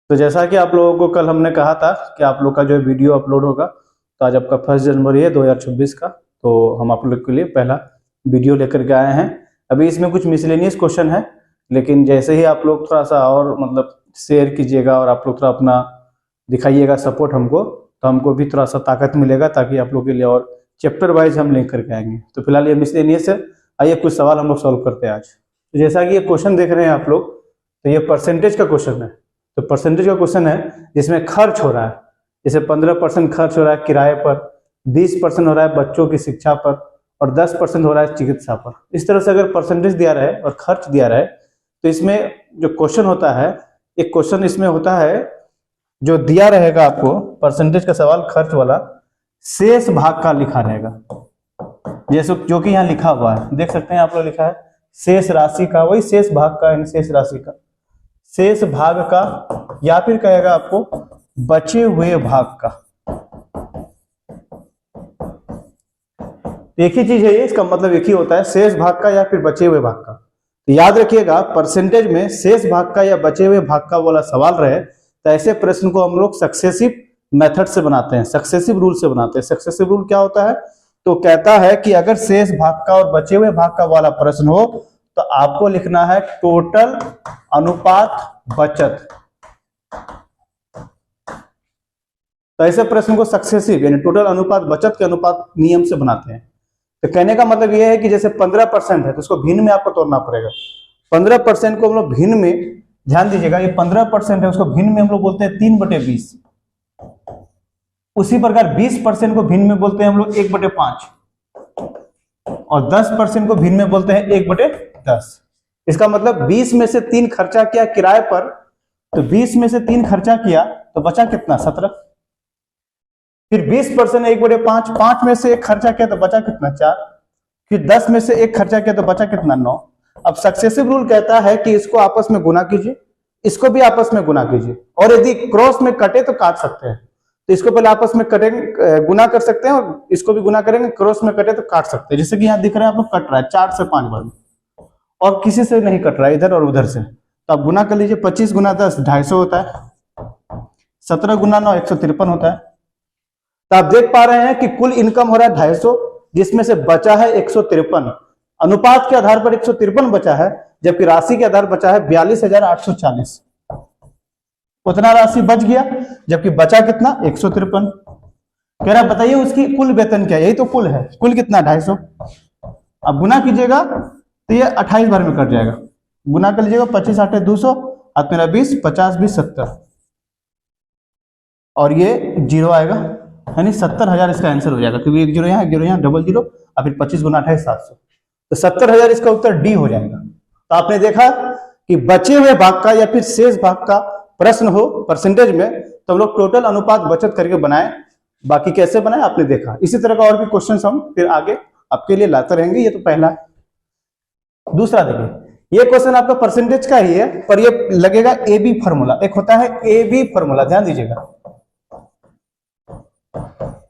तो जैसा कि आप लोगों को कल हमने कहा था कि आप लोग का जो वीडियो अपलोड होगा, तो आज आपका 1 जनवरी है 2026 का, तो हम आप लोग के लिए पहला वीडियो लेकर के आए हैं। अभी इसमें कुछ मिसलेनियस क्वेश्चन है, लेकिन जैसे ही आप लोग थोड़ा सा और मतलब शेयर कीजिएगा और आप लोग थोड़ा अपना दिखाइएगा सपोर्ट हमको, तो हमको भी थोड़ा सा ताकत मिलेगा, ताकि आप लोग के लिए और चैप्टर वाइज हम लिंक करके आएंगे। तो फिलहाल ये मिसलेनियस है। आइए कुछ सवाल हम लोग सॉल्व करते हैं आज। तो जैसा कि ये क्वेश्चन देख रहे हैं आप लोग, तो ये परसेंटेज का क्वेश्चन है। तो परसेंटेज का क्वेश्चन है जिसमें खर्च हो रहा है, जैसे 15% खर्च हो रहा है किराए पर, 20% हो रहा है बच्चों की शिक्षा पर, और 10% हो रहा है चिकित्सा पर। इस तरह से अगर परसेंटेज दिया रहे और खर्च दिया रहे, तो इसमें जो क्वेश्चन होता है, एक क्वेश्चन इसमें होता है जो दिया रहेगा आपको परसेंटेज का सवाल, खर्च वाला, शेष भाग का लिखा रहेगा। जैसे जो कि यहाँ लिखा हुआ है, देख सकते हैं आप लोग, लिखा है शेष राशि का, वही शेष भाग का यानी शेष राशि का, शेष भाग का, या फिर कहेगा आपको बचे हुए भाग का। एक ही चीज है ये, इसका मतलब एक ही होता है, शेष भाग का या फिर बचे हुए भाग का। तो याद रखिएगा, परसेंटेज में शेष भाग का या बचे हुए भाग का वाला सवाल रहे, तो ऐसे प्रश्न को हम लोग सक्सेसिव मेथड से बनाते हैं, सक्सेसिव रूल से बनाते हैं। सक्सेसिव रूल क्या होता है? तो कहता है कि अगर शेष भाग का और बचे हुए भाग का वाला प्रश्न हो, तो आपको लिखना है टोटल अनुपात बचत। तो ऐसे प्रश्न को सक्सेसिव यानी टोटल अनुपात बचत के अनुपात नियम से बनाते हैं। तो कहने का मतलब यह है कि जैसे 15% है, तो उसको भिन्न में आपको तोड़ना पड़ेगा। 15% को हम लोग भिन्न में, ध्यान दीजिएगा, ये 15% है, उसको भिन्न में हम लोग बोलते हैं 3/20। उसी प्रकार 20% को भिन्न में बोलते हैं हम लोग 1/5, और 10% को भिन्न में बोलते हैं 1/10। इसका मतलब 20 में से 3 खर्चा किया किराए पर, तो 20 में से 3 खर्चा किया तो बचा कितना? 17। फिर 20% 1/5, 5 में से 1 खर्चा किया तो बचा कितना? 4। फिर 10 में से 1 खर्चा किया तो बचा कितना? 9। अब सक्सेसिव रूल कहता है कि इसको आपस में गुना कीजिए, इसको भी आपस में गुना कीजिए, और यदि क्रॉस में कटे तो काट सकते हैं। तो इसको पहले आपस में कटेंगे, गुना कर सकते हैं, और इसको भी गुना करेंगे, क्रॉस में कटे तो काट सकते हैं। जैसे कि यहाँ दिख रहा है आप लोग, कट रहा है 4 से 5 बार में, और किसी से नहीं कट रहा है, इधर और उधर से। तो आप गुना कर लीजिए, 25 गुना 10 250 होता है, 17 गुना 9 153 होता है। तो आप देख पा रहे हैं कि कुल इनकम हो रहा है 250, जिसमें से बचा है 153। अनुपात के आधार पर 153 बचा है, जबकि राशि के आधार बचा है 42,840। उतना राशि बच गया, जबकि बचा कितना? 153। कह रहा बताइए उसकी कुल वेतन क्या है? यही तो कुल है, कुल कितना? 250। अब गुना कीजिएगा तो ये 28 बार में कट जाएगा। गुना कर लीजिएगा, 25 8 200, हाथ मेरा 20, 50 20 70, और ये 0 आएगा, यानी 70,000 इसका आंसर हो जाएगा, क्योंकि 1 0 यहाँ 1 0 यहाँ, डबल 0, और फिर 25 गुना 28 700, तो 70,000 इसका उत्तर डी हो जाएगा। तो आपने देखा कि बचे हुए भाग का या फिर शेष भाग का प्रश्न हो परसेंटेज में, तो हम लोग टोटल अनुपात बचत करके बनाए। बाकी कैसे बनाए आपने देखा। इसी तरह का और भी क्वेश्चन हम फिर आगे आपके लिए लाते रहेंगे। ये तो पहला। दूसरा देखिए, ये क्वेश्चन आपका परसेंटेज का ही है, पर ये लगेगा ए बी फॉर्मूला। एक होता है ए बी फॉर्मूला, ध्यान दीजिएगा,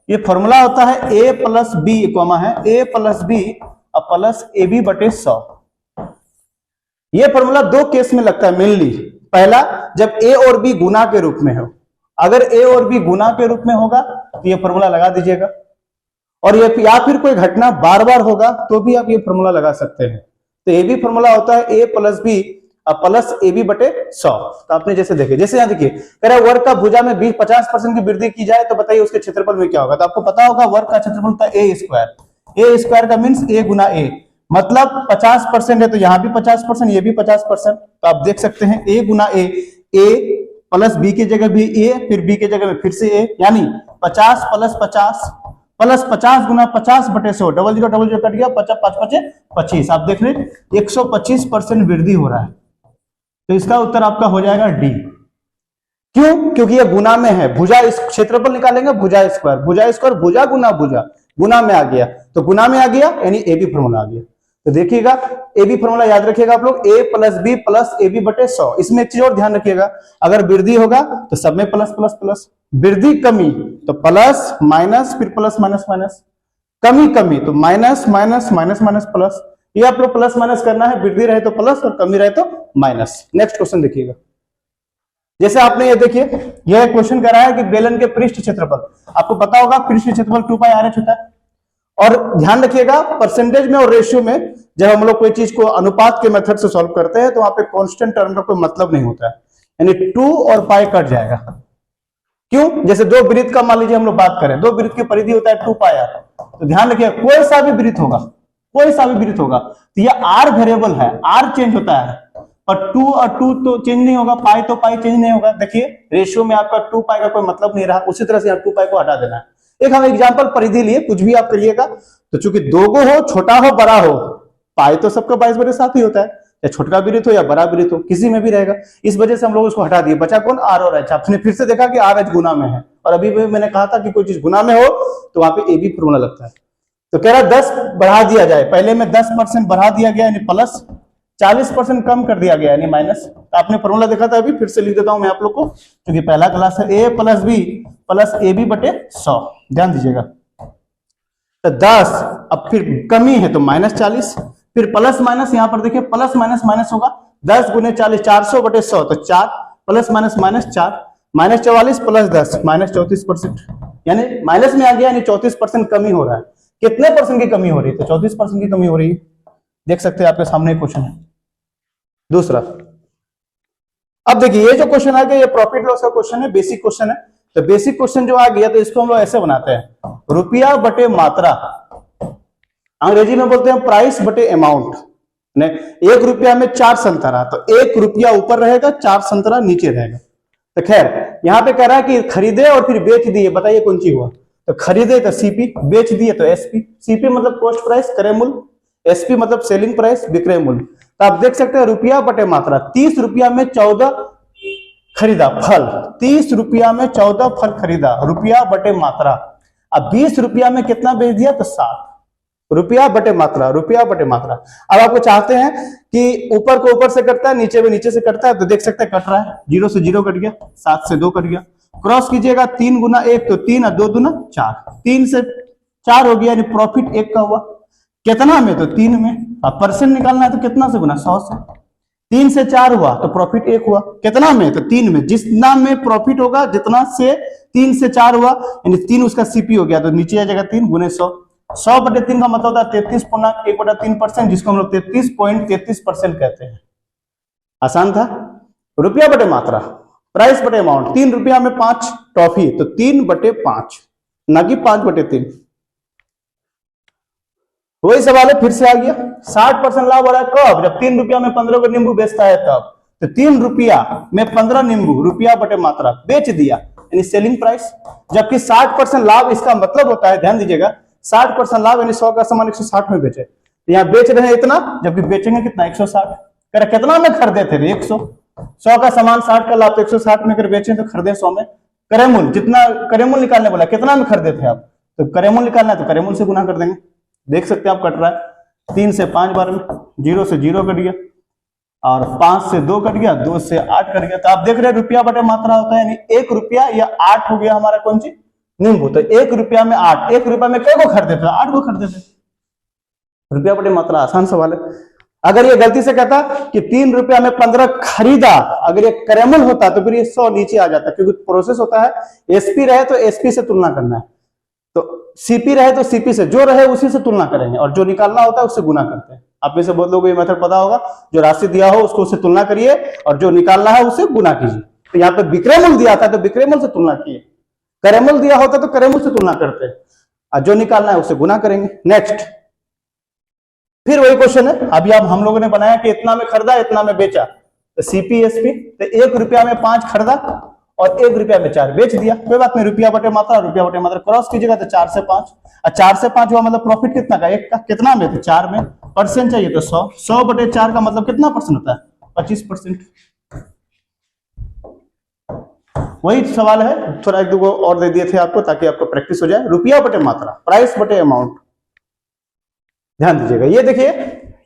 ये फॉर्मूला होता है ए प्लस बी, कॉमा है a plus b plus a b बटे 100। ये फॉर्मूला 2 केस में लगता है मेनली। पहला, जब ए और बी गुना के रूप में हो। अगर ए और बी गुना के रूप में होगा तो ये फॉर्मूला लगा दीजिएगा, और ये या फिर कोई घटना बार बार होगा तो भी आप ये फॉर्मूला लगा सकते हैं। तो ए बी फॉर्मूला होता है a plus b plus a b बटे 100। तो आपने जैसे देखे, जैसे यहाँ देखिए, कह रहा है वर्ग का भुजा में 50% की वृद्धि की जाए तो बताइए उसके क्षेत्रफल में क्या होगा। तो आपको पता होगा वर्ग का क्षेत्रफल होता है ए स्क्वायर। ए स्क्वायर का मीन्स ए गुना ए, मतलब 50% है तो यहाँ भी 50%, ये भी 50%। तो आप देख सकते हैं ए गुना ए प्लस बी की जगह भी ए, फिर बी की जगह में फिर से ए, यानी 50 प्लस 50 गुना 50 बटे 100, डबल जीरो कट गया, 5 25। आप देख रहे हैं 125% वृद्धि हो रहा है। तो इसका उत्तर आपका हो जाएगा डी। क्यों? क्योंकि ये गुना में है। भुजा इस क्षेत्रफल निकालेंगे, भुजा स्क्वायर भुजा गुना भुजा, गुना में आ गया, तो गुना में आ गया यानी ए बी फॉर्मूला आ गया। तो देखिएगा ए बी फॉर्मूला याद रखिएगा आप लोग, a plus b plus a b बटे 100। इसमें एक चीज और ध्यान रखिएगा, अगर वृद्धि होगा तो सब में प्लस प्लस प्लस, वृद्धि कमी तो प्लस माइनस, फिर प्लस माइनस माइनस, कमी तो minus minus minus minus plus. ये आप लोग प्लस माइनस करना है, वृद्धि रहे तो प्लस और कमी रहे तो माइनस। नेक्स्ट क्वेश्चन देखिएगा। जैसे आपने ये देखिए, यह क्वेश्चन कर रहा है कि बेलन के पृष्ठ क्षेत्रफल, आपको पता होगा पृष्ठ क्षेत्रफल 2 पाई RH होता है। और ध्यान रखिएगा परसेंटेज में और रेशियो में जब हम लोग कोई चीज को अनुपात के मेथड से सॉल्व करते हैं तो वहां पे कांस्टेंट टर्म का कोई मतलब नहीं होता है, यानी 2 और पाई कट जाएगा। क्यों? जैसे दो वृत्त का मान लीजिए हम लोग बात करें, दो वृत्त की परिधि होता है 2 पाई r, तो ध्यान रखिए कोई सा भी वृत्त होगा, कोई सा भी वृत्त होगा तो यह r वेरिएबल है, r चेंज होता है, और 2 और 2 तो चेंज नहीं होगा, पाई तो पाई चेंज नहीं होगा। देखिए रेशियो में आपका 2 पाई का कोई मतलब नहीं रहा, उसी तरह से यहाँ 2 पाई को हटा देना है। एक हम एग्जांपल परिधि लिए, कुछ भी आप करिएगा तो चूंकि दोगो हो, छोटा हो बड़ा हो, पाई तो सबका 22/7 ही होता है, या छोटा वृत्त हो या बड़ा वृत्त हो, किसी में भी रहेगा। इस वजह से हम लोग उसको हटा दिए, बचा कौन? r और h। आपने फिर से देखा कि RH गुना में है, और अभी भी मैंने कहा था कि कोई चीज गुना में हो तो वहां पे AB फॉर्मूला लगता है। तो कह रहा 10 बढ़ा दिया जाए, पहले में 10% बढ़ा दिया गया यानी प्लस, 40% कम कर दिया गया यानी माइनस। तो आपने फॉर्मूला देखा था, अभी फिर से लिख देता हूं मैं आप लोग को, क्योंकि पहला क्लास है। A + B + AB/100, ध्यान दीजिएगा। तो 10, अब फिर कमी है तो -40, फिर प्लस माइनस, यहां पर देखिए प्लस माइनस माइनस होगा, 10 × 40 400/100, तो 4 प्लस माइनस माइनस 4, -44 + 10 -34%, यानी माइनस में आ गया, यानी 34% कमी हो रहा है। कितने परसेंट की कमी हो रही है? तो 34% की कमी हो रही है। देख सकते हैं आपके सामने क्वेश्चन है। दूसरा, अब देखिए ये जो क्वेश्चन आ गया ये प्रॉफिट लॉस का क्वेश्चन है, बेसिक क्वेश्चन है। तो बेसिक क्वेश्चन जो आ गया तो इसको हम लोग ऐसे बनाते हैं, रुपया बटे मात्रा, अंग्रेजी में बोलते हैं प्राइस बटे अमाउंट। 1 रुपया में 4 संतरा, तो 1 रुपया ऊपर रहेगा, 4 संतरा नीचे रहेगा। तो खैर यहां पे कह रहा है कि खरीदे और फिर बेच दिए, बताइए कौन सी हुआ? तो खरीदे तो CP, बेच दिए तो SP। CP मतलब कॉस्ट प्राइस, क्रय मूल्य, SP मतलब सेलिंग प्राइस, विक्रय मूल्य। तो आप देख सकते हैं रुपया बटे मात्रा, 30 रुपया में 14 खरीदा फल, 30 रुपया में 14 फल खरीदा, रुपया बटे मात्रा। अब 20 रुपया में कितना बेच दिया? तो 7, रुपया बटे मात्रा, रुपया बटे मात्रा। अब आपको चाहते हैं कि ऊपर को ऊपर से कटता है, नीचे में नीचे से कटता है, तो देख सकते हैं कट रहा है, 0 से 0 कट गया, 7 से 2 कट गया, क्रॉस कीजिएगा 3 × 1 तो 3 और 2 दूना 4, 3 से 4 हो गया, यानी प्रॉफिट 1 का हुआ। कितना में? तो 3 में। अब परसेंट निकालना है तो कितना से गुना? 100 से। 3 से 4 हुआ तो प्रॉफिट 1 हुआ, कितना में? तो 3 में। जितना में प्रॉफिट होगा, जितना से 3 से 4 हुआ, यानी 3 उसका CP हो गया, तो नीचे आ जाएगा 3 × 100। 100/3 का मतलब होता है 33.1/3%, जिसको हम लोग 33.33% कहते हैं। आसान था। रुपया बटे मात्रा, प्राइस बटे अमाउंट, 3 रुपया में 5 टॉफी, तो 3/5, ना कि 5/3। वही सवाल है, फिर से आ गया। 60% लाभ हो रहा है कब? जब 3 रुपया में 15 को नींबू बेचता है तब। तो 3 रुपया में 15 नींबू, रुपया बटे मात्रा, बेच दिया यानी सेलिंग प्राइस। जबकि 60% लाभ, इसका मतलब होता है, ध्यान दीजिएगा, 60% लाभ यानी 100 का सामान 160 में बेचे, तो यहाँ बेच रहे हैं इतना, जबकि बेचेंगे कितना? 160। कर कितना में खरीदे थे? 100। 100 का सामान 60 का लाभ, तो 160 में कर बेचे तो खरीदे 100 में। करेमूल, जितना करेमूल निकालने बोला, कितना में खरीदे थे आप? तो करेमूल निकालना है तो करेमूल से गुना कर देंगे। देख सकते हैं आप कट रहा है, 3 से 5 बार में, 0 से 0 कट गया, और 5 से 2 कट गया, 2 से 8 कट गया। तो आप देख रहे हैं रुपया बटे मात्रा होता है, यानी 1 रुपया या 8 हो गया हमारा कौन सी? नींबू। तो 1 रुपया में 8, 1 रुपया में कई को खरीदे थे? 8 को खरीदे थे। रुपया बटे मात्रा, आसान सवाल है। अगर ये गलती से कहता कि 3 रुपया में 15 खरीदा, अगर ये करेमल होता तो फिर ये 100 नीचे आ जाता, क्योंकि प्रोसेस होता है SP रहे तो SP से तुलना करना है, तो CP रहे तो CP से, जो रहे उसी से तुलना करेंगे, और जो निकालना होता है उससे गुना करते हैं। आप में से बहुत लोगों को ये मेथड पता होगा, जो राशि दिया हो उसको उससे तुलना करिए, और जो निकालना है उससे गुना कीजिए। तो यहाँ पे विक्रय मूल्य दिया था तो विक्रय मूल्य से तुलना किए, करेमल दिया होता तो करेमल से तुलना करते हैं, और जो निकालना है उससे गुना करेंगे। नेक्स्ट, फिर वही क्वेश्चन है। अभी अब हम लोगों ने बनाया कि इतना में खरीदा, इतना में बेचा, तो CP SP, तो 1 रुपया में 5 खरीदा और 1 रुपया में 4 बेच दिया, कोई बात नहीं, रुपया बटे मात्रा, रुपया बटे मात्रा क्रॉस कीजिएगा तो 4 से 5, और 4 से 5 हुआ मतलब प्रॉफिट कितना का? 1 का। कितना में? तो 4 में। परसेंट चाहिए तो 100, 100/4 का मतलब कितना परसेंट होता है? 25%। वही सवाल है, थोड़ा 1-2 और दे दिए थे आपको ताकि आपको प्रैक्टिस हो जाए। रुपया बटे मात्रा, प्राइस बटे अमाउंट, ध्यान दीजिएगा। ये देखिए,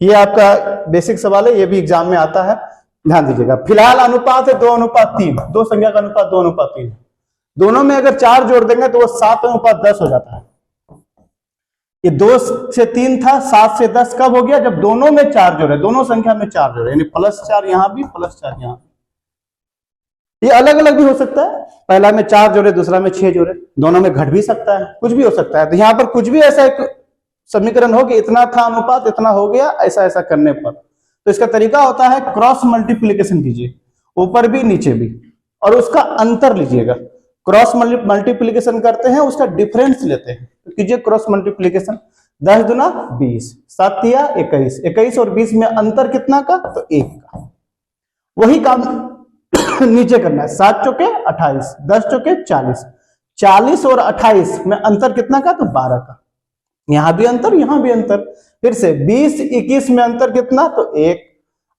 ये आपका बेसिक सवाल है, ये भी एग्जाम में आता है, ध्यान दीजिएगा। फिलहाल अनुपात है 2:3, दो संख्या का अनुपात 2:3, दोनों में अगर 4 जोड़ देंगे तो वो 7:10 हो जाता है। ये 2 से 3 था, 7 से 10 कब हो गया? जब दोनों में 4 जोड़े, दोनों संख्या में 4 जोड़े, यानी +4 यहां भी, +4 यहां भी। ये अलग अलग भी हो सकता है, पहला में 4 जोड़े, दूसरा में 6 जोड़े, दोनों में घट भी सकता है, कुछ भी हो सकता है। तो यहाँ पर कुछ भी ऐसा एक समीकरण हो कि इतना था अनुपात, इतना हो गया, ऐसा ऐसा करने पर तो इसका तरीका होता है क्रॉस मल्टीप्लीकेशन कीजिए, ऊपर भी नीचे भी, और उसका अंतर लीजिएगा। क्रॉस मल्टीप्लीकेशन करते हैं, उसका डिफरेंस लेते हैं। तो कीजिए क्रॉस मल्टीप्लीकेशन, 10 दूना 20, 7 तिया 21, 21 और 20 में अंतर कितना का, तो 1 का। वही काम नीचे करना है, 7 चौके 28, 10 चौके 40, 40 और 28 में अंतर कितना का, तो 12 का। यहां भी अंतर, यहां भी अंतर। फिर से 20 21 में अंतर कितना, तो 1,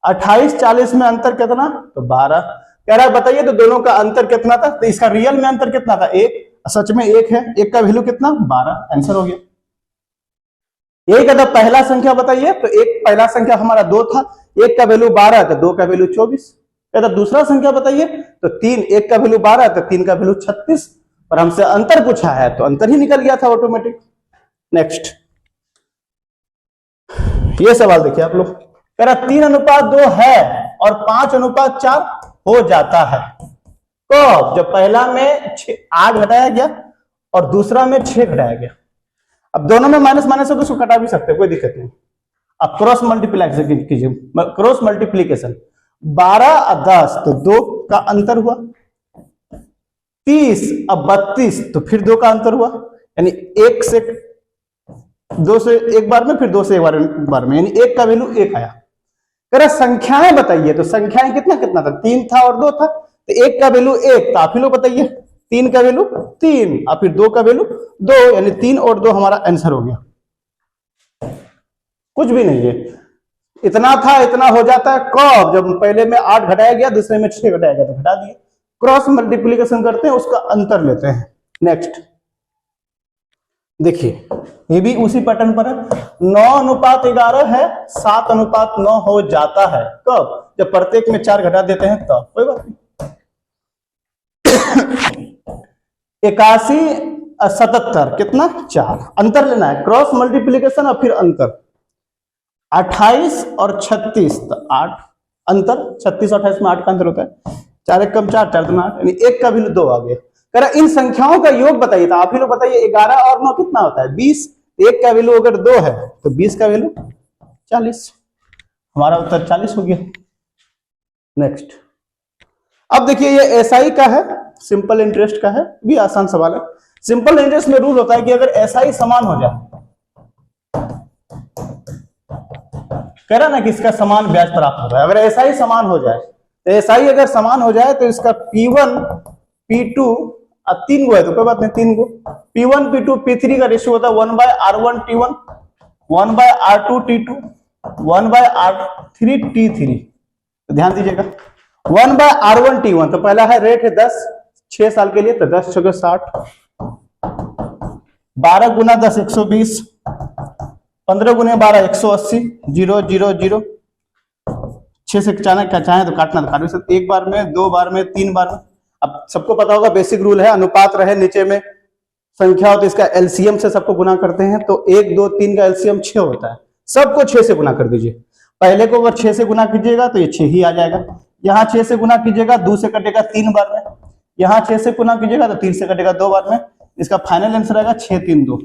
28 40 में अंतर कितना, तो 12। कह रहा है बताइए तो दोनों का अंतर कितना था, तो इसका रियल में अंतर कितना था, 1, सच में 1 है, 1 का वैल्यू कितना, 12, आंसर हो गया। यही कहता पहला संख्या बताइए, तो एक पहला संख्या हमारा 2 था, 1 का वैल्यू 12 तो 2 का वैल्यू 24। कहता दूसरा संख्या बताइए, तो 3, 1 का वैल्यू 12 तो 3 का वैल्यू 36, और हमसे अंतर पूछा है तो अंतर ही निकल गया था ऑटोमेटिक। नेक्स्ट ये सवाल देखिए आप लोग, कह रहा 3:2 है और 5:4 हो जाता है कब, जब पहला में 8 घटाया गया और दूसरा में 6 घटाया गया। अब दोनों में माइनस माइनस है तो उसको घटा भी सकते हैं, कोई दिक्कत नहीं। अब क्रॉस मल्टीप्लीकेशन कीजिए, क्रॉस मल्टीप्लीकेशन 12 और 10 तो 2 का अंतर हुआ, 30 अब 32 तो फिर 2 का अंतर हुआ, यानी 1 से 2 से एक बार में, फिर 2 से एक बार में, यानी 1 का वैल्यू 1 आया। कह रहा संख्याएं बताइए, तो संख्याएं कितना कितना था, 3 था और 2 था, तो 1 का वैल्यू 1 तो आप ही लोग बताइए, 3 का वैल्यू 3 और फिर 2 का वैल्यू 2, यानी 3 और 2 हमारा आंसर हो गया। कुछ भी नहीं है, इतना था इतना हो जाता है कब, जब पहले में 8 घटाया गया दूसरे में 6 घटाया गया तो घटा दिए। क्रॉस मल्टीप्लीकेशन करते हैं, उसका अंतर लेते हैं। नेक्स्ट देखिए, ये भी उसी पैटर्न पर है, 9:11 है, 7:9 हो जाता है कब, जब प्रत्येक में 4 घटा देते हैं तब। कोई बात नहीं। 81 और 77 कितना, 4, अंतर लेना है, क्रॉस मल्टीप्लीकेशन और फिर अंतर। 28 और 36 तो 8, अंतर 36 और 28 में 8 का अंतर होता है, 4 1 कम 4, 4 2 8, यानी 1 का वैल्यू 2 आ गया। कह रहा इन संख्याओं का योग बताइए, तो आप ही लोग बताइए 11 और 9 कितना होता है, 20, 1 का वैल्यू अगर 2 है तो 20 का वैल्यू 40, हमारा उत्तर 40 हो गया। नेक्स्ट अब देखिए, ये एसआई का है, सिंपल इंटरेस्ट का है, भी आसान सवाल है। सिंपल इंटरेस्ट में रूल होता है कि अगर एसआई समान हो जाए, कह रहा ना कि इसका समान ब्याज प्राप्त होता है, अगर एसआई समान हो जाए, तो एसआई अगर समान हो जाए तो इसका P1 P2 अब 3 गो है तो कोई बात नहीं, 3 गो P1 P2 P3 का रेशियो होता है 1/R1 T1, 1/R2 T2, 1/R3 T3। तो ध्यान दीजिएगा 1/R1 T1, तो पहला है रेट है 10, 6 साल के लिए, तो 10 6 60, 12 गुना 10 120, 15 गुना 12 180, 0 0 0, 6 से चाहे तो काटना तो काट भी सकते, एक बार में, 2 बार में, 3 बार में। अब सबको पता होगा बेसिक रूल है, अनुपात रहे नीचे में संख्या हो तो इसका एलसीएम से सबको गुना करते हैं, तो 1 2 3 का एलसीएम 6 होता है, सबको 6 से गुना कर दीजिए। पहले को अगर 6 से गुना कीजिएगा तो ये 6 ही आ जाएगा, यहाँ 6 से गुना कीजिएगा 2 से कटेगा 3 बार में, यहाँ 6 से गुना कीजिएगा तो 3 से कटेगा 2 बार में, इसका फाइनल आंसर आएगा 6 3 2।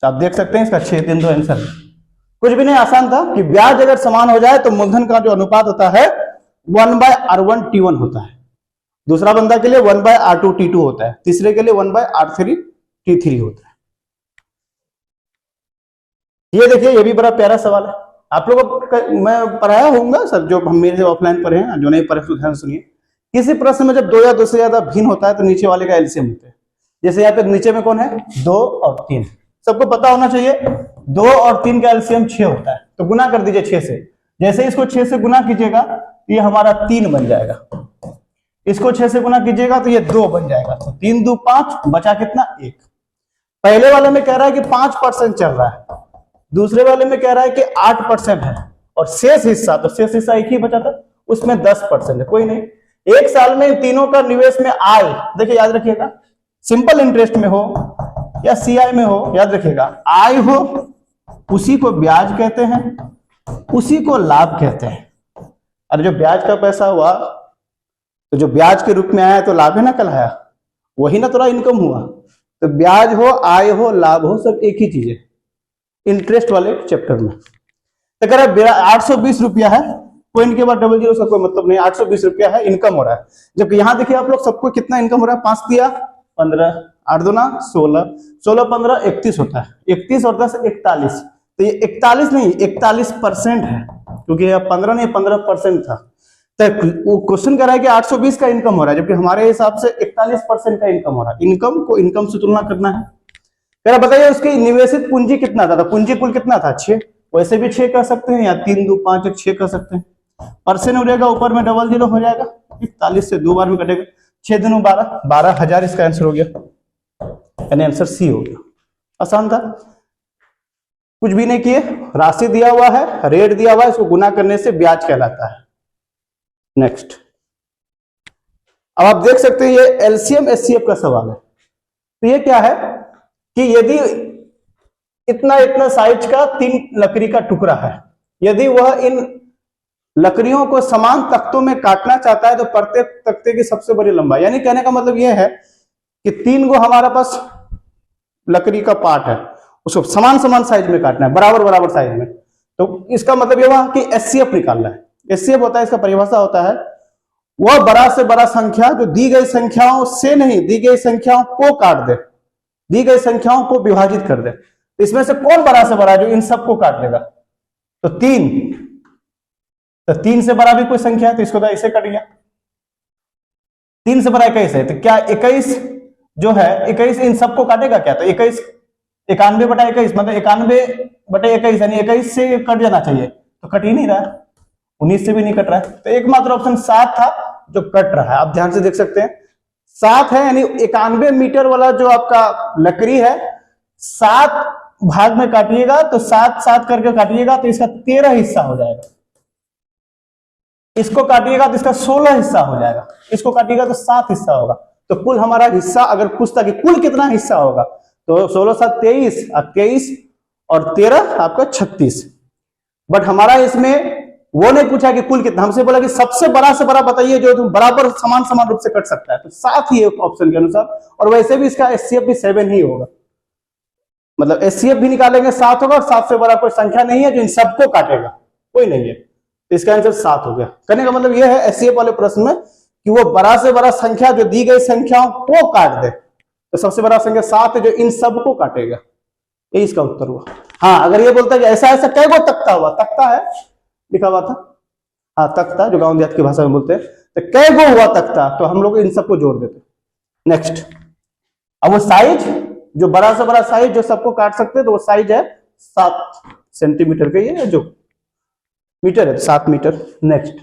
आप देख सकते हैं इसका 6 3 2 आंसर। कुछ भी नहीं, आसान था कि ब्याज अगर समान हो जाए तो मूलधन का जो अनुपात होता है 1/R1 T1 होता है, दूसरा बंदा के लिए 1/R2 T2 होता है, तीसरे के लिए 1/R3 T3 होता है। ये देखिए, ये भी बड़ा प्यारा सवाल है, आप लोगों को मैं पढ़ाया होऊंगा सर, जो हम मेरे ऑफलाइन पढ़े हैं, जो नहीं पढ़े तो ध्यान सुनिए। किसी प्रश्न में जब 2 या 2 से ज्यादा भिन्न होता है तो नीचे वाले का एलसीएम होता है। जैसे यहाँ पे नीचे में कौन है, 2 और 3, सबको पता होना चाहिए 2 और 3 का एलसीएम 6 होता है, तो गुना कर दीजिए 6 से। जैसे इसको 6 से गुना कीजिएगा तो ये हमारा 3 बन जाएगा, इसको 6 से गुना कीजिएगा तो ये 2 बन जाएगा, तो 3 2 5, बचा कितना 1। पहले वाले में कह रहा है कि 5% चल रहा है, दूसरे वाले में कह रहा है कि 8% है, और शेष हिस्सा, तो शेष हिस्सा एक ही बचा था, उसमें 10% है। कोई नहीं, एक साल में इन तीनों का निवेश में आय, देखिए याद रखिएगा, सिंपल इंटरेस्ट में हो या सीआई में हो, याद रखिएगा आय हो उसी को ब्याज कहते हैं, उसी को लाभ कहते हैं। और जो ब्याज का पैसा हुआ तो जो ब्याज के रूप में आया तो लाभ है ना कहलाया, वही ना थोड़ा इनकम हुआ। तो ब्याज हो, आय हो, लाभ हो, सब एक ही चीज है इंटरेस्ट वाले चैप्टर में। तो कह रहा 820 रुपया है, पॉइंट के बाद 00 का कोई मतलब नहीं, 820 रुपया है इनकम हो रहा है। जबकि यहां देखिए आप लोग सबको कितना इनकम हो रहा है, 5 दिया 15, 8 दूना 16, 16 15 31 होता है, 31 और 10 41। तो ये 41 नहीं 41% है, क्योंकि ये 15 नहीं 15% था। तो वो क्वेश्चन कह रहा है कि 820 का इनकम हो रहा है, जबकि हमारे हिसाब से 41% का इनकम हो रहा है। इनकम को इनकम से तुलना करना है। कह रहा बताइए उसकी निवेशित पूंजी कितना था, तो पूंजी कुल कितना था 6, वैसे भी 6 कर सकते हैं या 3 2 5 1 6 कर सकते हैं। परसेंट हो जाएगा ऊपर में 00 हो जाएगा, 41 से 2 बार में कटेगा, 6 दूनी 12, 12,000 इसका आंसर हो गया, यानी आंसर सी हो गया। आसान था, कुछ भी नहीं किए, राशि दिया हुआ है, रेट दिया हुआ है, इसको गुना करने से ब्याज कहलाता है। नेक्स्ट, अब आप देख सकते हैं ये एलसीएम एचसीएफ का सवाल है। तो ये क्या है कि यदि इतना इतना साइज का 3 लकड़ी का टुकड़ा है, यदि वह इन लकड़ियों को समान तख्तों में काटना चाहता है तो प्रत्येक तख्ते की सबसे बड़ी लंबाई, यानी कहने का मतलब यह है कि 3 गो हमारा पास लकड़ी का पार्ट है, उसको समान समान साइज में काटना है, बराबर बराबर साइज में। तो इसका मतलब यह हुआ कि एचसीएफ निकालना है। एचसीएफ होता है, इसका परिभाषा होता है वह बड़ा से बड़ा संख्या जो दी गई संख्याओं से नहीं, दी गई संख्याओं को काट दे, दी गई संख्याओं को विभाजित कर दे। इसमें से कौन बड़ा से बड़ा जो इन सबको काट देगा, तो 3। तो 3 से बड़ा भी कोई संख्या है तो इसको तो ऐसे कट गया, 3 से बड़ा 21 है, तो क्या 21 जो है 21 इन सबको काटेगा क्या, तो 21 91/21 मतलब 91/21 यानी 21 से कट जाना चाहिए, तो कट ही नहीं रहा है, 19 से भी नहीं कट रहा है। तो एकमात्र ऑप्शन 7 था जो कट रहा है। आप ध्यान से देख सकते हैं 7 है, यानी 91 मीटर वाला जो आपका लकड़ी है 7 भाग में काटिएगा, तो 7 7 करके काटिएगा तो इसका 13 हिस्सा हो जाएगा, इसको काटिएगा तो इसका 16 हिस्सा हो जाएगा, इसको काटिएगा तो 7 हिस्सा होगा। तो कुल हमारा हिस्सा अगर पूछता कि कुल कितना हिस्सा होगा, तो 16 7 23 और 23 और 13 आपका 36। बट हमारा इसमें वो नहीं पूछा कि कुल कितना, हमसे बोला कि सबसे बड़ा से बड़ा बताइए जो तुम बराबर समान समान रूप से कट सकता है, तो 7 ही ऑप्शन के अनुसार। और वैसे भी इसका एचसीएफ भी 7 ही होगा, मतलब एचसीएफ भी निकालेंगे 7 होगा, और 7 से बड़ा कोई संख्या नहीं है जो इन सबको काटेगा, कोई नहीं है, तो इसका आंसर 7 हो गया। कहने का मतलब यह है एचसीएफ वाले प्रश्न में कि वो बड़ा से बड़ा संख्या जो दी गई संख्याओं को काट दे, तो सबसे बड़ा संख्या 7 है जो इन सबको काटेगा, ये इसका उत्तर हुआ। हाँ, अगर ये बोलता है कि ऐसा ऐसा कई गो तख्ता हुआ, तख्ता है लिखा हुआ था, हाँ तख्ता जो गांव देहात की भाषा में बोलते हैं, तो कई गो हुआ तख्ता, तो हम लोग इन सबको जोड़ देते। नेक्स्ट, अब वो साइज जो बड़ा से बड़ा साइज जो सबको काट सकते हैं, तो वो साइज है 7 सेंटीमीटर का, ये जो मीटर है 7 मीटर। नेक्स्ट,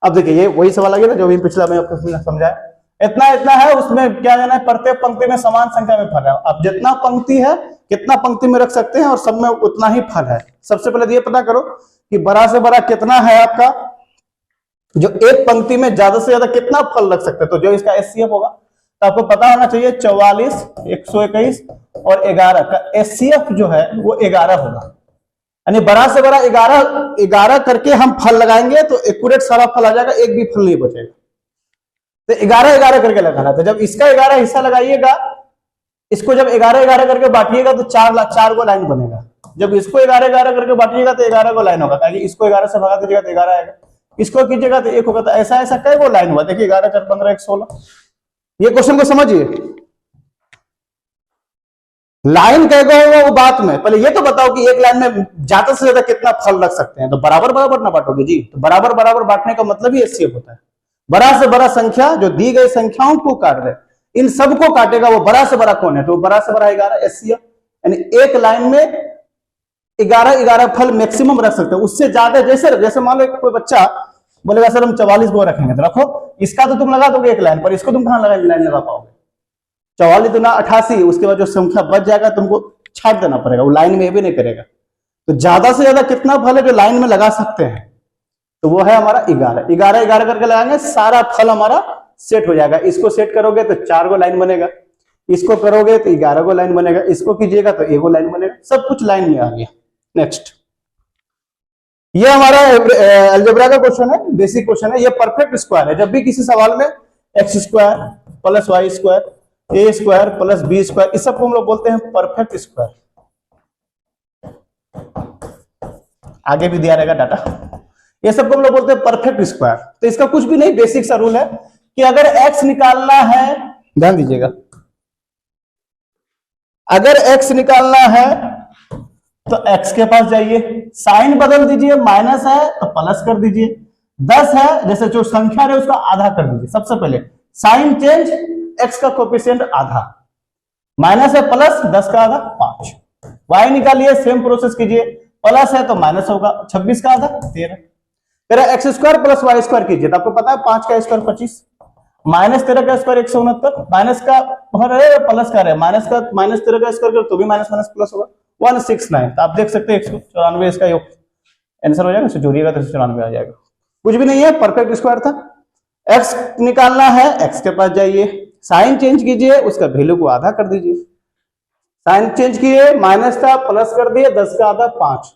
अब देखिए ये वही सवाल आ गया ना जो भी पिछला मैं आपको समझाया, इतना इतना है, उसमें क्या जाना है, प्रत्येक पंक्ति में समान संख्या में फल है। अब जितना पंक्ति है कितना पंक्ति में रख सकते हैं और सब में उतना ही फल है। सबसे पहले ये पता करो कि बड़ा से बड़ा कितना है आपका, जो एक पंक्ति में ज्यादा से ज्यादा कितना फल रख सकते हैं, तो जो इसका एचसीएफ होगा तो आपको पता होना चाहिए 44 121 और 11 का एचसीएफ जो है वो 11 होगा, यानी बड़ा से बड़ा 11 करके हम फल लगाएंगे तो एक्यूरेट सारा फल आ जाएगा, एक भी फल नहीं बचेगा। तो 11 करके लगाना, तो जब इसका 11 हिस्सा लगाइएगा, इसको जब 11 करके बांटिएगा तो 4 गो लाइन बनेगा। जब इसको 11 करके बांटिएगा तो 11 गो लाइन होगा, ताकि इसको 11 से भगा दीजिएगा तो 11 आएगा, इसको कीजिएगा तो 1 होगा। तो ऐसा ऐसा कई गो लाइन हुआ, देखिए 11 4 15 1 16। ये क्वेश्चन को समझिए, लाइन कह गए होगा वो बात में, पहले ये तो बताओ कि एक लाइन में ज्यादा से ज्यादा कितना फल रख सकते हैं, तो बराबर बराबर ना बांटोगे जी, तो बराबर बराबर बांटने का मतलब ही एचसीएफ होता है। बड़ा से बड़ा संख्या जो दी गई संख्याओं को काट दे, इन सबको काटेगा, वो बड़ा से बड़ा कौन है, तो बड़ा से बड़ा 11 एचसीएफ, यानी एक लाइन में 11 फल मैक्सिमम रख सकते हैं। उससे ज्यादा जैसे मान लो कोई बच्चा बोलेगा सर हम 44 गो रखेंगे, तो रखो, इसका तो तुम लगा दोगे एक लाइन पर, इसको तुम कहां लाइन लगा पाओगे, 44 दूना 88, उसके बाद जो संख्या बच जाएगा तुमको छाट देना पड़ेगा, वो लाइन में भी नहीं करेगा। तो ज्यादा से ज्यादा कितना फल है जो लाइन में लगा सकते हैं, तो वो है हमारा 11 करके लगाएंगे, सारा फल हमारा सेट हो जाएगा। इसको सेट करोगे तो 4 गो लाइन बनेगा, इसको करोगे तो 11 गो लाइन बनेगा, इसको कीजिएगा तो 1 गो लाइन बनेगा, सब कुछ लाइन में आ गया। नेक्स्ट, ये हमारा अलजेब्रा का क्वेश्चन है, बेसिक क्वेश्चन है। ये परफेक्ट स्क्वायर है। जब भी किसी सवाल में x square plus Y square a square plus b square, इस सबको हम लोग बोलते हैं परफेक्ट स्क्वायर। आगे भी दिया रहेगा डाटा। ये सबको हम लोग बोलते हैं परफेक्ट स्क्वायर। तो इसका कुछ भी नहीं, बेसिक सा रूल है कि अगर एक्स निकालना है, ध्यान दीजिएगा, अगर एक्स निकालना है तो एक्स के पास जाइए, साइन बदल दीजिए, माइनस है तो प्लस कर दीजिए, 10 है जैसे जो संख्या है उसका आधा कर दीजिए। सबसे पहले साइन चेंज, एक्स का कोफिशिएंट आधा, माइनस है प्लस 10 का आधा 5। वाई निकालिए, सेम प्रोसेस कीजिए, प्लस है तो माइनस होगा 26 का आधा 13। तेरा X square plus Y square कीजिए तो आपको पता है 5 का स्क्वायर 25, माइनस 13 का स्क्वायर 169, माइनस का प्लस का रहे, माइनस 13 का स्क्वायर तो भी माइनस माइनस प्लस होगा 169। तो आप देख सकते हैं 194 इसका योग आंसर हो जाएगा। इसे जोड़िएगा तो 194 आ जाएगा। कुछ भी नहीं है, परफेक्ट स्क्वायर था। एक्स निकालना है, एक्स के पास जाइए, साइन चेंज कीजिए, उसका वैल्यू को आधा कर दीजिए। साइन चेंज किए, माइनस था प्लस कर दिए, 10 का आधा 5,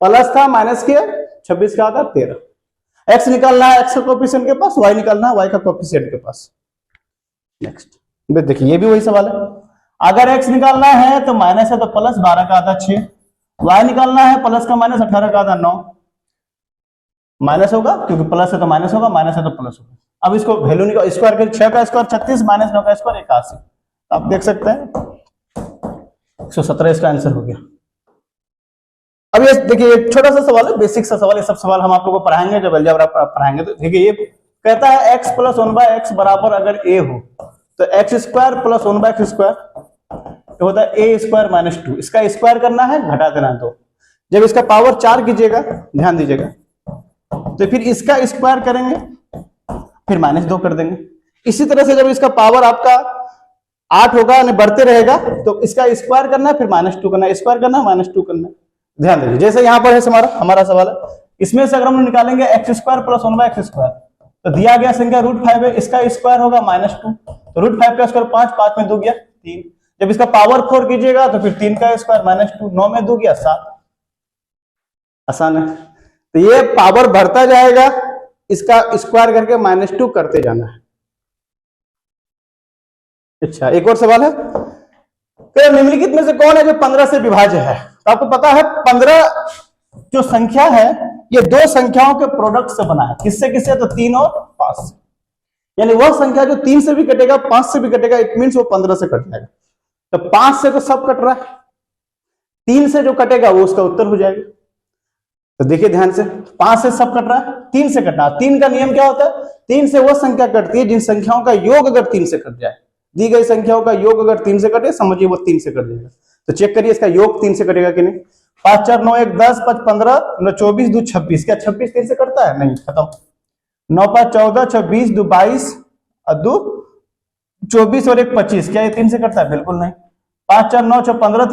प्लस था माइनस किए 26 का आधा 13। एक्स निकालना है एक्स का कोफिशिएंट के पास, वाई निकालना है वाई का कोफिशिएंट के पास। नेक्स्ट देखिए, ये भी वही सवाल है। अगर एक्स निकालना है तो माइनस है तो प्लस 12 का आधा 6, वाई निकालना है प्लस का माइनस 18 का आधा 9, माइनस होगा क्योंकि प्लस है तो माइनस होगा, माइनस है तो प्लस होगा। अब इसको वैल्यू निकाल, स्क्वायर कर, 6 का स्क्वायर 36 माइनस 9 का स्क्वायर 81। आप देख सकते हैं 117 इसका आंसर हो गया। अब ये देखिए, एक छोटा सा सवाल है, बेसिक सा सवाल। ये सब सवाल हम आप लोगों को पढ़ाएंगे जब अलजेब्रा पढ़ाएंगे। तो देखिए, ये कहता है एक्स प्लस 1/x बराबर अगर a हो तो x square plus 1/x square तो होता है a स्क्वायर माइनस 2। इसका स्क्वायर करना है, घटा देना है 2। जब इसका पावर 4 कीजिएगा, ध्यान दीजिएगा, तो फिर इसका स्क्वायर करेंगे, फिर माइनस 2 कर देंगे। इसी तरह से जब इसका पावर आपका 8 होगा यानी बढ़ते रहेगा तो इसका स्क्वायर करना है, फिर माइनस 2 करना है, स्क्वायर करना है, माइनस 2 करना है। ध्यान दीजिए, जैसे यहां पर है हमारा सवाल है, इसमें से अगर हम निकालेंगे x square plus 1/x square तो दिया गया संख्या √5 है, इसका स्क्वायर होगा -2, तो √5 का स्क्वायर 5, 5 में 2 गया 3। जब इसका पावर 4 कीजिएगा तो फिर 3 का स्क्वायर -2, 9 में 2 गया 7। आसान है। तो ये पावर बढ़ता जाएगा, इसका स्क्वायर करके -2 करते जाना है। अच्छा, एक और सवाल है, निम्नलिखित में से कौन है जो 15 से विभाज्य है? तो आपको पता है 15 जो संख्या है ये दो संख्याओं के प्रोडक्ट से बना है। किससे किससे? तो 3 और 5 से। यानी वह संख्या जो 3 से भी कटेगा 5 से भी कटेगा, इट मीन्स वो 15 से कट जाएगा। तो 5 से तो सब कट रहा है, 3 से जो कटेगा वो उसका उत्तर हो जाएगा। तो देखिए ध्यान से, 5 से सब कट रहा है, 3 से कटना। 3 का नियम क्या होता है? 3 से वह संख्या कटती है जिन संख्याओं का योग अगर 3 से कट जाए। दी गई संख्याओं का योग अगर 3 से कटे, समझिए वो 3 से कट जाएगा। तो चेक करिए इसका योग 3 से कटेगा कि नहीं। 5 4 9 1 10 5 15 9 24 2 26। क्या 26 3 से कटता है? नहीं, खत्म। 9 5 14 26 2 22 और 2 24 और 1 25। क्या ये 3 से कटता है? बिल्कुल नहीं। 5 4 9 6 15